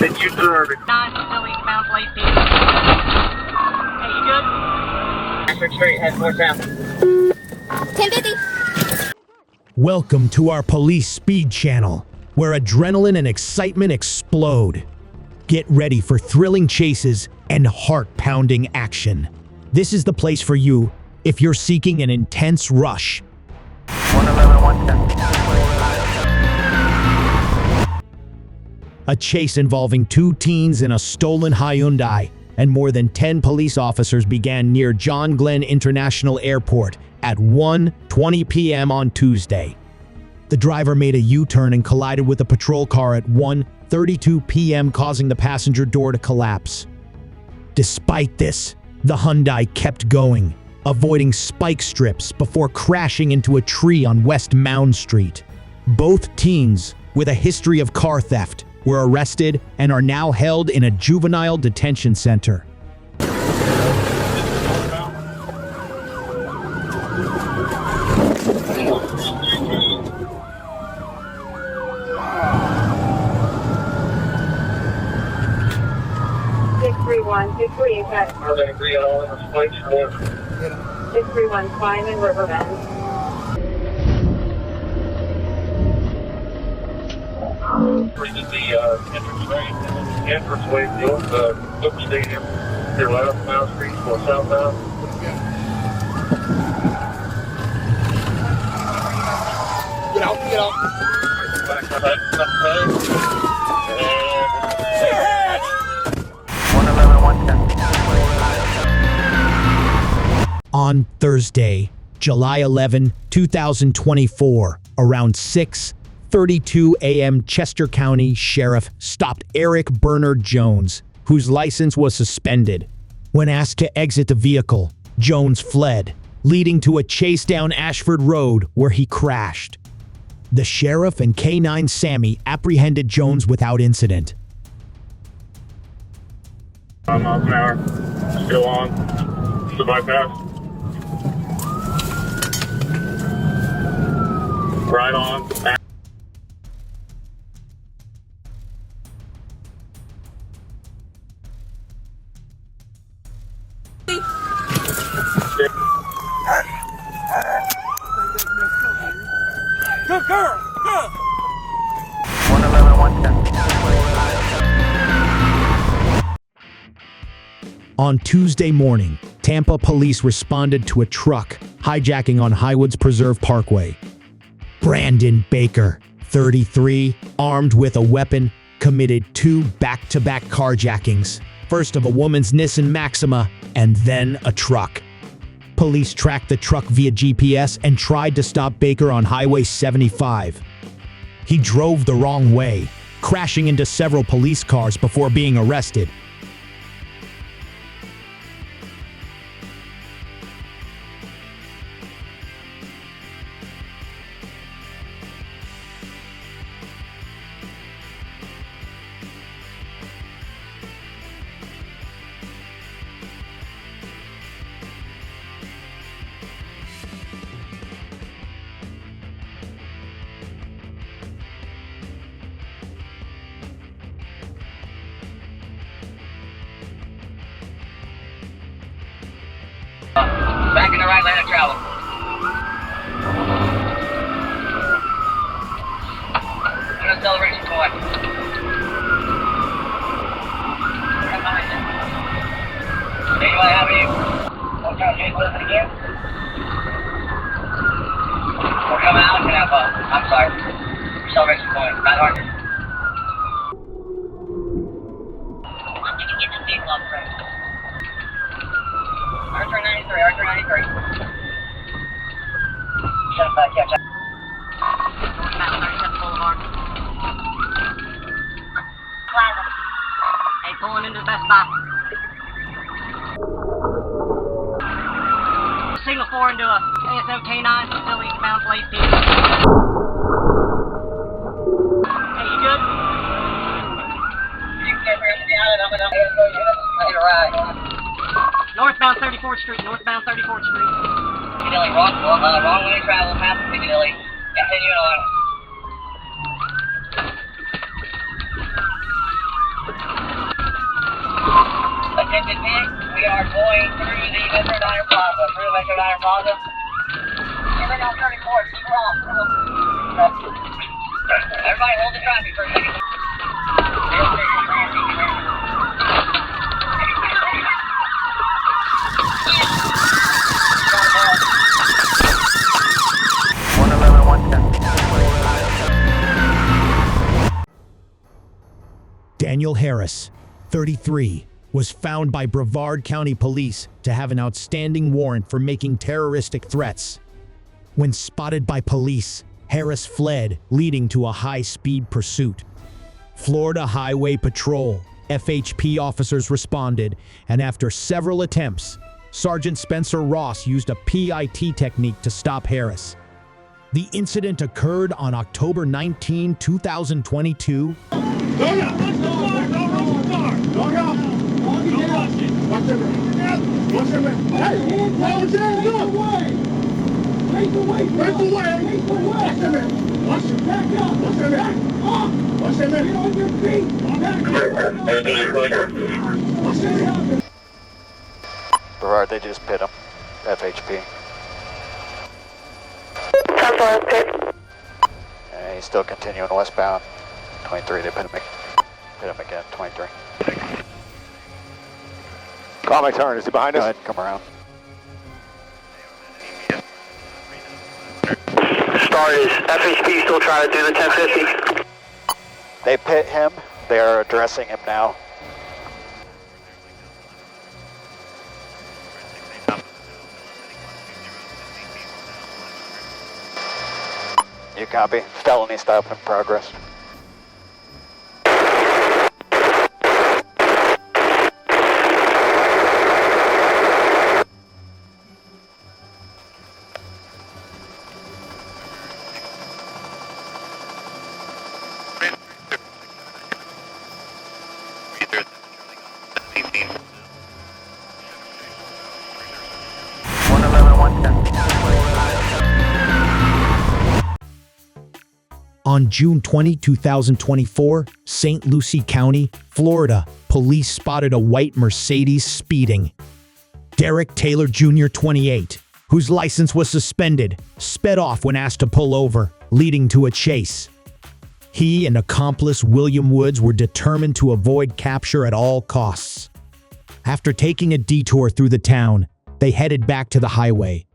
Did you serve it? 9, still eastbound, Police Dashcam. Hey, you good? Traffic straight, head northbound. 1050. Welcome to our Police Speed channel, where adrenaline and excitement explode. Get ready for thrilling chases and heart-pounding action. This is the place for you if you're seeking an intense rush. 111, 110. A chase involving 2 teens in a stolen Hyundai and more than 10 police officers began near John Glenn International Airport at 1:20 p.m. on Tuesday. The driver made a U-turn and collided with a patrol car at 1:32 p.m., causing the passenger door to collapse. Despite this, the Hyundai kept going, avoiding spike strips before crashing into a tree on West Mound Street. Both teens, with a history of car theft, were arrested and are now held in a juvenile detention center. Are they agree at all in this place? 6315 in Riverbend. Reading the entrance way to the Book Stadium. Your left, Mount Street, or southbound. Get out. Back to that and 111, 110. On Thursday, July 11, 2024, around 6:32 a.m., Chester County Sheriff stopped Eric Bernard Jones, whose license was suspended. When asked to exit the vehicle, Jones fled, leading to a chase down Ashford Road where he crashed. The sheriff and K9 Sammy apprehended Jones without incident. 5 miles an hour. Still on. The bypass. Right on. Good girl. 111, 110. On Tuesday morning, Tampa police responded to a truck hijacking on Highwoods Preserve Parkway. Brandon Baker, 33, armed with a weapon, committed 2 back-to-back carjackings, first of a woman's Nissan Maxima and then a truck. Police tracked the truck via GPS and tried to stop Baker on Highway 75. He drove the wrong way, crashing into several police cars before being arrested. Back in the right lane of travel. No acceleration point. Right behind you. Do you want to have any? Don't try to change listen again. We're coming out and have I'm sorry. Acceleration point. Not hard. I'm going to get this vehicle up first. Archer 93, Archer 93. Shut up, yeah, check. Northbound 37 Boulevard. Plaza. Hey, pulling into the Best Buy. Signal 4 into a ASM K9, still eastbound, Police Dashcam. Hey, you good? You can get ready to be out of it. I'm going to go hit a ride. Northbound 34th Street, northbound 34th Street. Piccadilly, wrong way to travel, past Piccadilly. Continuing on. 10:15. We are going through the Metro Diner Plaza. Through the Metro Diner Plaza. We're on 34. Keep off. Everybody hold the traffic for a second. Daniel Harris, 33, was found by Brevard County Police to have an outstanding warrant for making terroristic threats. When spotted by police, Harris fled, leading to a high-speed pursuit. Florida Highway Patrol, FHP officers responded, and after several attempts, Sergeant Spencer Ross used a PIT technique to stop Harris. The incident occurred on October 19, 2022. Brevard, they just pit him. FHP. And he's still continuing westbound. 23, they pit him again, 23. Call my turn. Is he behind Go us? ahead, come around. Star, is FHP still trying to do the 1050? They pit him. They are addressing him now. You copy? Felony stop in progress. On June 20, 2024, St. Lucie County, Florida, police spotted a white Mercedes speeding. Derek Taylor Jr., 28, whose license was suspended, sped off when asked to pull over, leading to a chase. He and accomplice William Woods were determined to avoid capture at all costs. After taking a detour through the town, they headed back to the highway.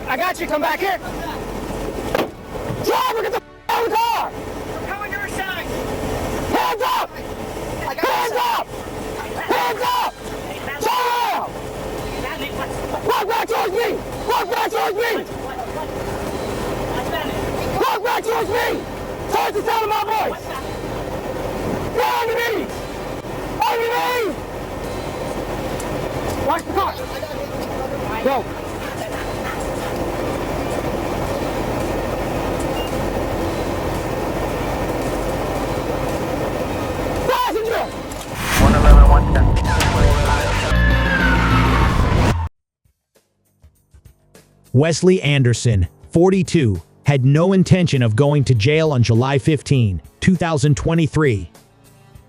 I got you. Come back here. Driver, get the the car! Come on your side! Hands up! Hands up! Hands up! Child! Walk back towards me! Walk back towards me! Walk back towards me! Towards the sound of my voice! Get on your knees! On your knees! Watch the car! Go! Passenger! 111, 110. Wesley Anderson, 42, had no intention of going to jail on July 15, 2023.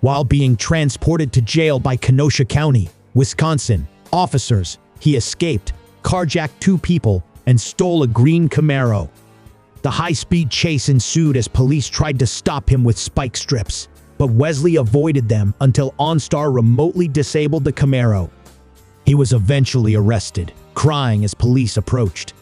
While being transported to jail by Kenosha County, Wisconsin, officers, he escaped, carjacked 2 people, and stole a green Camaro. The high-speed chase ensued as police tried to stop him with spike strips, but Wesley avoided them until OnStar remotely disabled the Camaro. He was eventually arrested, crying as police approached.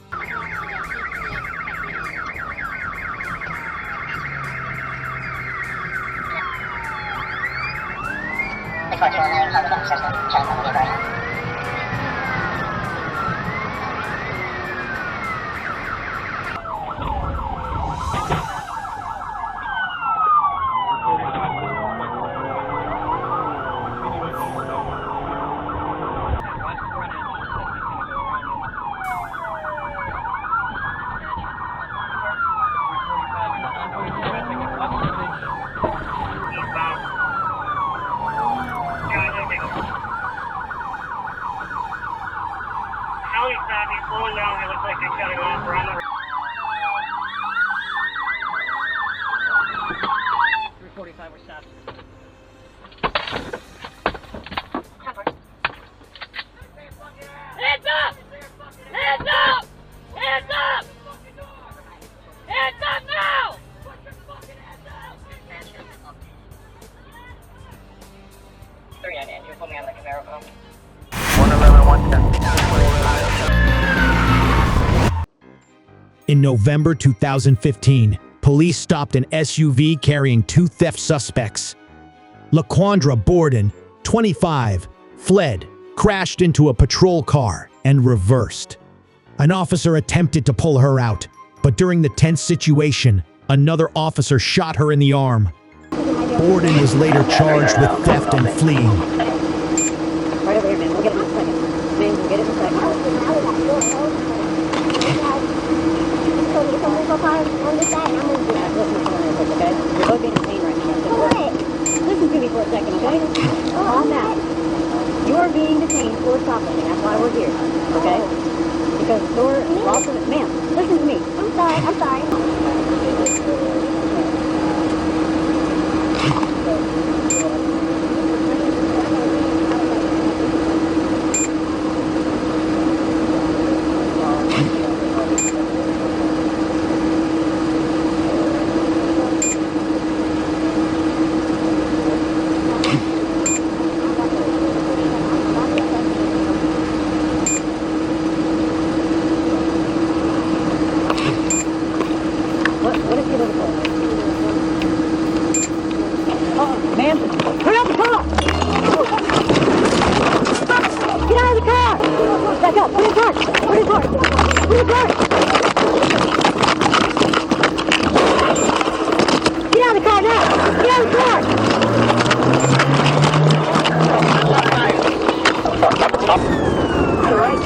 He's slowing down. It looks like they're shutting off. We're on the 345, we're stopped. Hands up! Hands up! Hands up! Hands up now! Three on end. You're pulling me out of the Camaro phone. 111, 110. In November 2015, police stopped an SUV carrying 2 theft suspects. LaQuandra Borden, 25, fled, crashed into a patrol car, and reversed. An officer attempted to pull her out, but during the tense situation, another officer shot her in the arm. Borden was later charged with theft and fleeing. Right over here, man. We'll get it in a second. Man, we'll get it in a second. Okay? You're both being detained right now. Listen to me for a second, okay? Calm down. You are being detained for shoplifting. That's why we're here. Okay? Because the door is also... Ma'am, listen to me. I'm sorry. I'm sorry. Man, hurry up the car! Get out of the car! Back up, put it apart! Put it apart! Put it apart! Get out of the car now! Get out of the car! Alright.